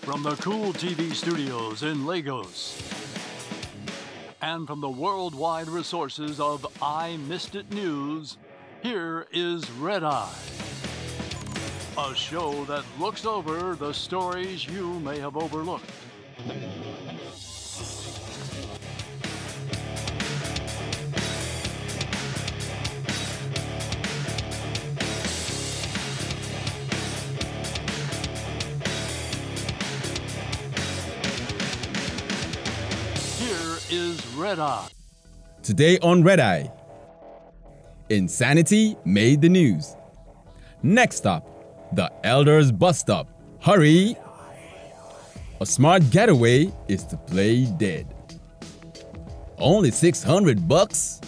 From the Cool TV studios in Lagos and from the worldwide resources of I Missed It News, here is Red Eye, a show that looks over the stories you may have overlooked. Is Red Eye. Today on Red Eye, insanity made the news. Next up, the elders bus stop. Hurry! A smart getaway is to play dead. Only $600?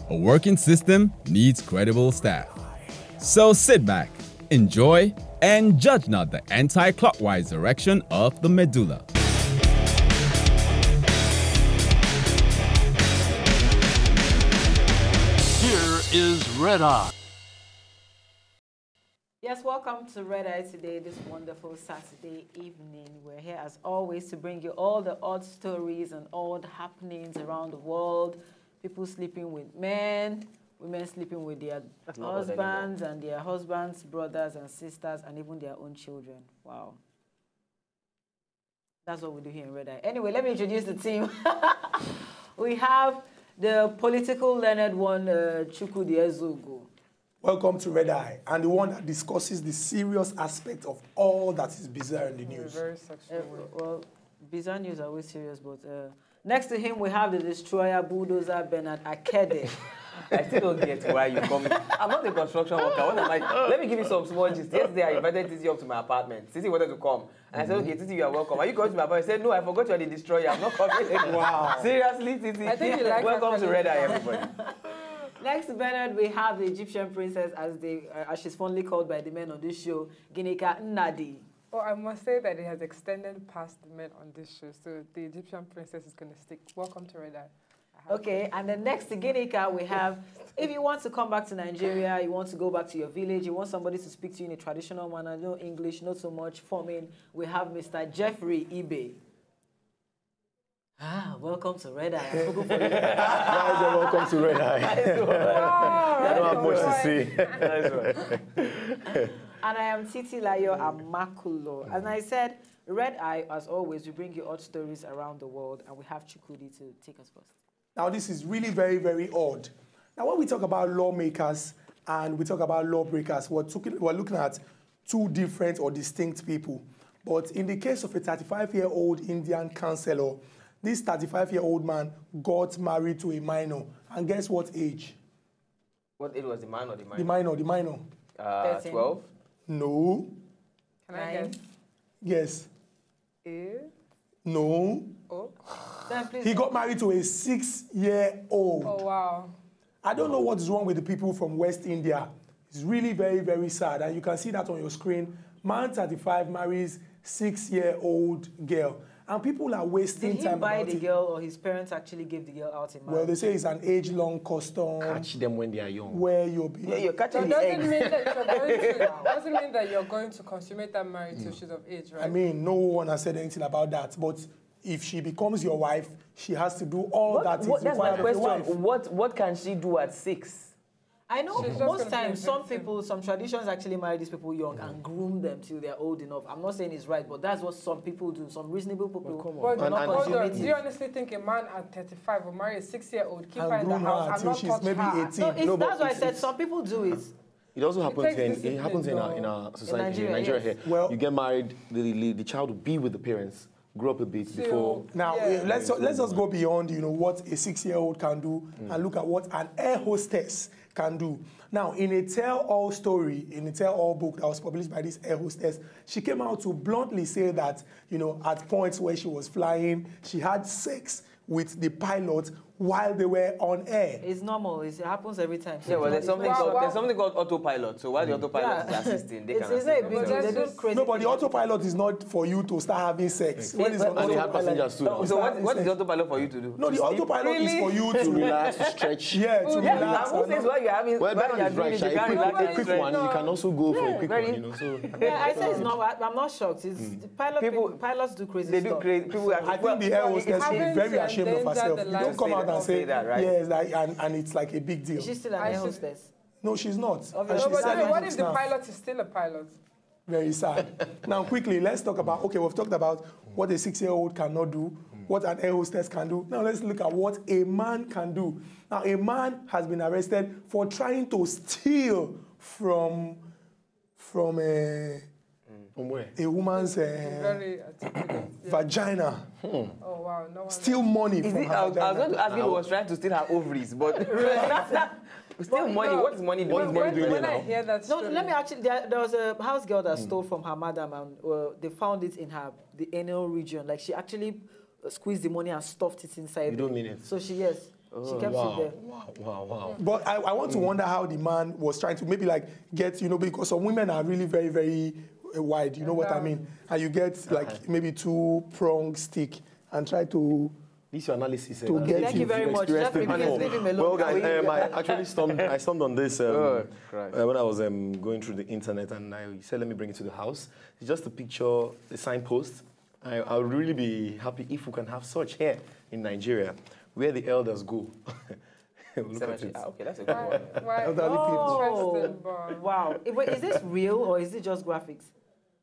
A working system needs credible staff. So sit back, enjoy, and judge not the anti-clockwise direction of the medulla. Is Red Eye. Yes, welcome to Red Eye today, this wonderful Saturday evening. We're here as always to bring you all the odd stories and odd happenings around the world. People sleeping with men, women sleeping with their husbands and their husbands' brothers and sisters and even their own children. Wow. That's what we do here in Red Eye. Anyway, let me introduce the team. We have the political learned one, Chukwudi Ezogo. Welcome to Red Eye, and the one that discusses the serious aspect of all that is bizarre in the news. Very sexual. Well, bizarre news are always serious, but next to him we have the destroyer bulldozer Bernard Akede. I still don't get why you come. I'm not a construction worker. What am I? Let me give you some small gist. Yesterday, I invited Titi up to my apartment. Titi wanted to come. And I said, okay, Titi, you are welcome. Are you coming to my apartment? He said, no, I forgot you are the destroyer. I'm not coming. Wow. Seriously, Titi. I think you like welcome to Red Eye, everybody. Next to Bernard, we have the Egyptian princess, as she's fondly called by the men on this show, Ginika Nnadi. Oh, I must say that it has extended past the men on this show, so the Egyptian princess is going to stick. Welcome to Red Eye. Okay, and then next to Ginika, we have, if you want to come back to Nigeria, you want to go back to your village, you want somebody to speak to you in a traditional manner, no English, not so much forming, we have Mr. Jeffrey Ibe. Welcome to Red Eye. Guys, welcome to Red Eye. I don't have much to say. And I am Titi Layo Amakulo. And I said, Red Eye, as always, we bring you odd stories around the world, and we have Chukwudi to take us first. Now, this is really very, very odd. Now, when we talk about lawmakers and we talk about lawbreakers, we're looking at two different or distinct people. But in the case of a 35-year-old Indian councillor, this 35-year-old man got married to a minor. And guess what age? What age was the man or the minor? The minor. 12? No. Can I guess? Yes. 8? No. Oh. He got married to a 6-year-old. Oh, wow. I don't know what's wrong with the people from West India. It's really very, very sad. And you can see that on your screen. Man 35 marries 6-year-old girl. And people are wasting time. Did he buy the girl or his parents actually gave the girl out in marriage? Well, they say it's an age-long custom. Catch them when they are young. Where you'll be. Yeah, you're catching the doesn't eggs. mean that you're going to, doesn't mean that you're going to consummate that marriage till she's of age, right? I mean, no one has said anything about that. But if she becomes your wife, she has to do all that is That's my required of a wife. question. What can she do at 6? I know She's most times some traditions actually marry these people young and groom them till they're old enough. I'm not saying it's right, but that's what some people do. Some reasonable people But not hold consummate on, it. do you honestly think a man at 35 will marry a 6-year-old, keep her And in the groom her house and until not she's touch maybe her? 18. No, that's why I said some people do it. It also happens takes in, in our society, in Nigeria yes. here. Well, you get married, the child will be with the parents, grow up a bit before. Now, let's just go beyond, what a 6-year-old can do and look at what an air hostess can do. Now, in a tell-all story, in a tell-all book that was published by this air hostess, she came out to bluntly say that, at points where she was flying, she had sex with the pilot while they were on air. It's normal. It happens every time. So Yeah, well, there's something called autopilot. So while the autopilot is Yeah. assisting, they It's can not a assist. big deal. They do crazy No, but the things. autopilot is not for you to start having sex. When it's on And they have autopilot, passengers too. So what is the autopilot for you to do? no, the autopilot is for you To to relax, to stretch. yeah, to Yeah, relax. who says while you're having, Well, while Ben you're is doing right. it, Sha. you A can't quick, relax a and quick stretch. one, you can also go for a quick very- one, you know. So Yeah, I say it's not. I'm not shocked. It's the pilots do crazy They stuff. do crazy. People I think the air hostess should be having very to ashamed of endanger herself. the You lives don't come of out and people. say, Say that, right? yes, like, and it's like a big deal. She's still an I air should- hostess. No, she's not. And Obviously. she No, but said then it what if just the now. pilot is still a pilot? Very sad. Now, quickly, let's talk about, okay, we've talked about what a 6-year-old cannot do, what an air hostess can do. Now, let's look at what a man can do. Now, a man has been arrested for trying to steal from from where? a woman's Very articulate. Yeah. vagina. Oh wow, no one. Steal money Is from it, her I was vagina. going to ask you who was trying to steal her ovaries, but still money. No. What is money doing? When I hear that No, story, let me actually. There was a house girl that stole from her madam, and they found it in the anal region. Like she actually squeezed the money and stuffed it inside. You don't mean it? So she she kept it Wow, there. wow. But I want to wonder how the man was trying to maybe like get, because some women are really very, very wide, you know what I mean? And you get like maybe 2-prong stick and try to This is your analysis. To get Thank you very much. Just leave him alone. Well, guys, I actually stumbled on this Christ. when I was going through the internet, and I said, let me bring it to the house. It's just a picture, a signpost. I would really be happy if we can have such here in Nigeria, where the elders go. Look at it. Okay, that's a good one. why? elderly people. Interesting, but Wow. Wait, is this real or is it just graphics?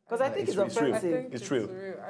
Because I think it's It's real. I offensive. think It's real.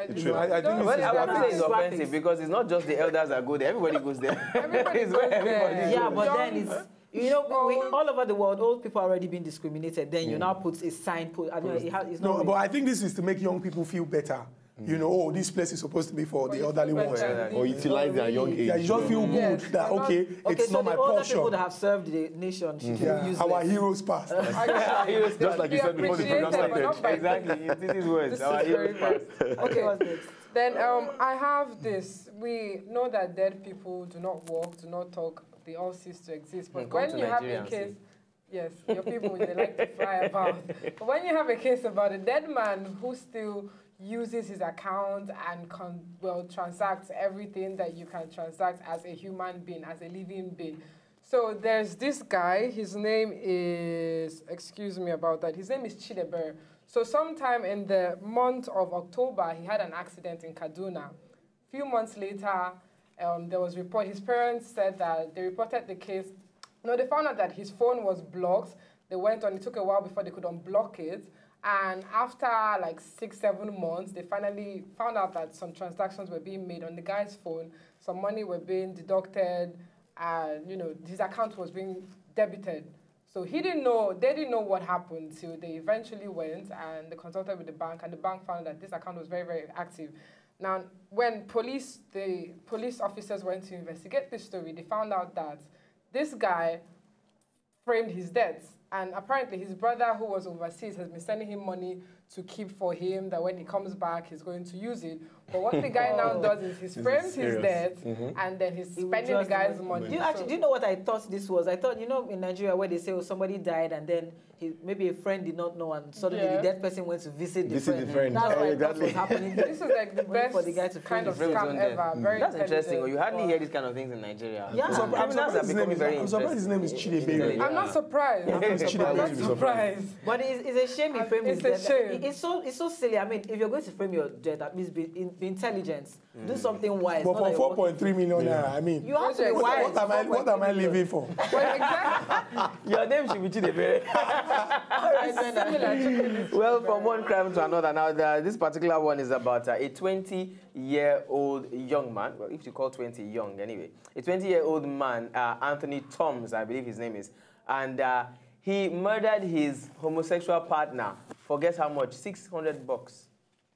It's do. real. I think Don't this Well, is I would say it's graphics. offensive because it's not just the elders that go there. Everybody goes there. Everybody It's goes where everybody there. Yeah, but then Young- it's all over the world, old people are already being discriminated. Then you now put a sign. I don't know, it's not. No, but I think this is to make young people feel better. This place is supposed to be for the elderly ones. Or utilize their young age. Yeah, you just feel good Yes, that, they're not- okay, Okay, it's so not my the older portion. people that have served the nation should be Yeah, useless. our heroes passed. Just like you said before the program started. Exactly. This is words. This Our is very heroes pass. Okay, what's next? Then I have this. We know that dead people do not walk, do not talk. They all cease to exist. But Come when to you have Nigeria a and case, see. yes, your people they like to fly about. But when you have a case about a dead man who still uses his account and transacts everything that you can transact as a human being, as a living being. So there's this guy. His name is. Excuse me about that. His name is Chideber. So sometime in the month of October, he had an accident in Kaduna. A few months later, there was report. His parents said that they reported the case. No, they found out that his phone was blocked. They went on. It took a while before they could unblock it. And after like 6-7 months, they finally found out that some transactions were being made on the guy's phone. Some money were being deducted, and his account was being debited. So he didn't know. They didn't know what happened till they eventually went and they consulted with the bank, and the bank found that this account was very, very active. Now, when the police officers went to investigate this story, they found out that this guy framed his debts. And apparently his brother, who was overseas, has been sending him money to keep for him, that when he comes back, he's going to use it. But what the guy now does is he frames his debt, and then he's spending the guy's money. Do you know what I thought this was? I thought, in Nigeria where they say, somebody died and then maybe a friend did not know and suddenly the dead person went to visit the friend. That's what I thought was happening. This is like the best for the guy to kind of frame his scam ever. Very That's interesting. intelligent. You hardly hear these kind of things in Nigeria. Yeah. I'm surprised his name is Chidebere. I'm not surprised. I'm not surprised. But it's a shame he framed his It's a debt. shame. It's so silly. I mean, if you're going to frame your debt, at least be intelligent. Do something wise. But not for like 4.3 million naira, I mean, you have to be wise. what am I living for? Well, exactly. Your name should be Chidebere. Well, from one crime to another. Now, this particular one is about a 20-year-old young man. Well, if you call 20 young, anyway. A 20-year-old man, Anthony Toms, I believe his name is. And he murdered his homosexual partner for, guess how much? $600.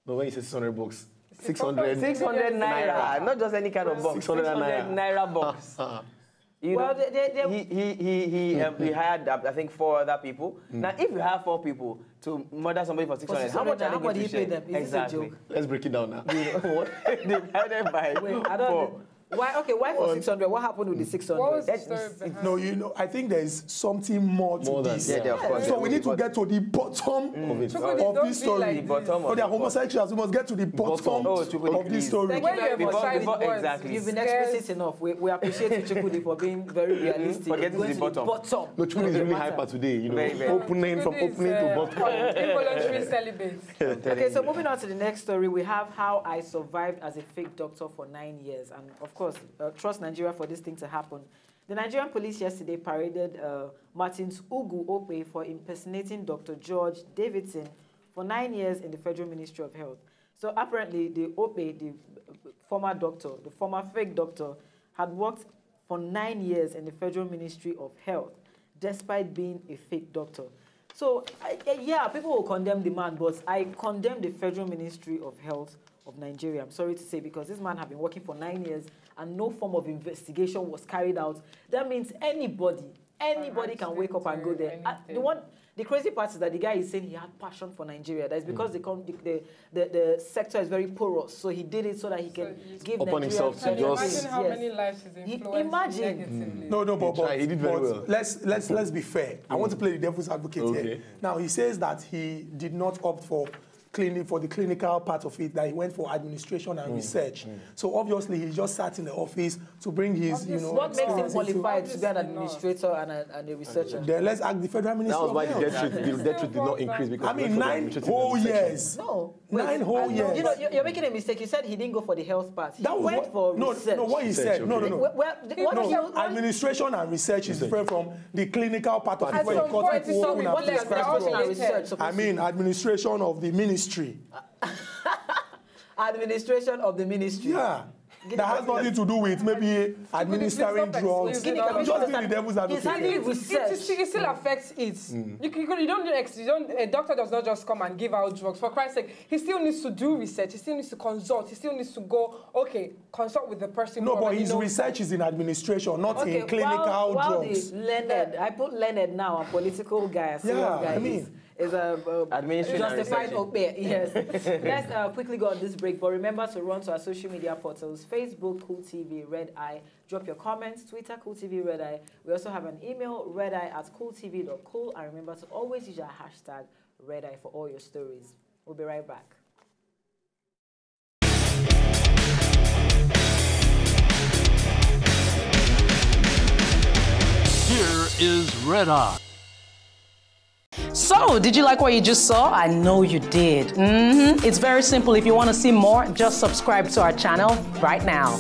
No, when you say 600 bucks, 600. 600 naira. Not just any kind of box. 600 naira box. He hired, I think, 4 other people. Now, if you have 4 people to murder somebody for 600, how much are they going to share? Pay them? Is this a joke? Let's break it down now. Divided by Wait, I 4. don't Why? Okay, why for 600? What happened with the 600? What was the story behind No, you know, I think there's something more to than- this. Yeah, of course. So we need to get to the bottom Of it. Chukudi, of don't this be story. like The bottom Oh, of they are it. homosexuals. We must get to the bottom Oh, Chukudi, of this please. story. Thank When you very you're much. deciding before- words, exactly. You've been scarce- explicit enough. We appreciate you, Chukudi, for being very realistic. For getting to Going the bottom. No, Chukudi is really hyper today. You know, Very, very. opening from Chukudi is, opening to bottom. involuntary celibate. Okay, so moving on to the next story, we have how I survived as a fake doctor for 9 years. And of course, trust Nigeria for this thing to happen. The Nigerian police yesterday paraded Martins Ugu Ope for impersonating Dr. George Davidson for 9 years in the Federal Ministry of Health. So apparently, the Ope, the former doctor, the former fake doctor, had worked for 9 years in the Federal Ministry of Health, despite being a fake doctor. So, yeah, people will condemn the man, but I condemn the Federal Ministry of Health of Nigeria. I'm sorry to say, because this man had been working for 9 years and no form of investigation was carried out. That means anybody can wake up and go there. The crazy part is that the guy is saying he had passion for Nigeria. That's because the sector is very porous. So he did it so that he can give Upon Nigeria. himself to Can you just- imagine how many lives he's influenced Imagine. negatively? No, but He did very well. let's be fair. I want to play the devil's advocate here. Okay. Now he says that he did not opt for the clinical part of it, that he went for administration and research. So obviously he just sat in the office to bring his, What makes him experience into- qualified to be an Obviously not. administrator and a researcher? Then let's ask the Federal That Ministry was of why the Health. death rate did not increase because I we mean, went for the 9 administrative whole section. years. No. 9 whole years. You know, you're making a mistake. You said he didn't go for the health part. He That was went for research. No, what he said. No. Well, Administration and research is different from the clinical part of At it where you some cut point, people it's open not and what prescribe they're all drugs. related. I mean, administration of the ministry. Administration of the ministry. Yeah. That has nothing to do with maybe administering drugs. Give me I'm just doing the devil's He's handling advocate. research. It still affects it. A doctor does not just come and give out drugs. For Christ's sake, he still needs to do research. He still needs to consult. He still needs to go, consult with the person. No, who but already his knows research is in administration, not in clinical while drugs. the learned, I put learned now, a political guy, a serious guy. I mean, is a Administration and justified research. OPE. Yes. Let's quickly go on this break, but remember to run to our social media portals: Facebook, Cool TV, Red Eye. Drop your comments, Twitter, Cool TV, Red Eye. We also have an email, redeye@cooltv.cool, and remember to always use our hashtag Red Eye for all your stories. We'll be right back. Here is Red Eye. So, did you like what you just saw? I know you did. It's very simple. If you want to see more, just subscribe to our channel right now.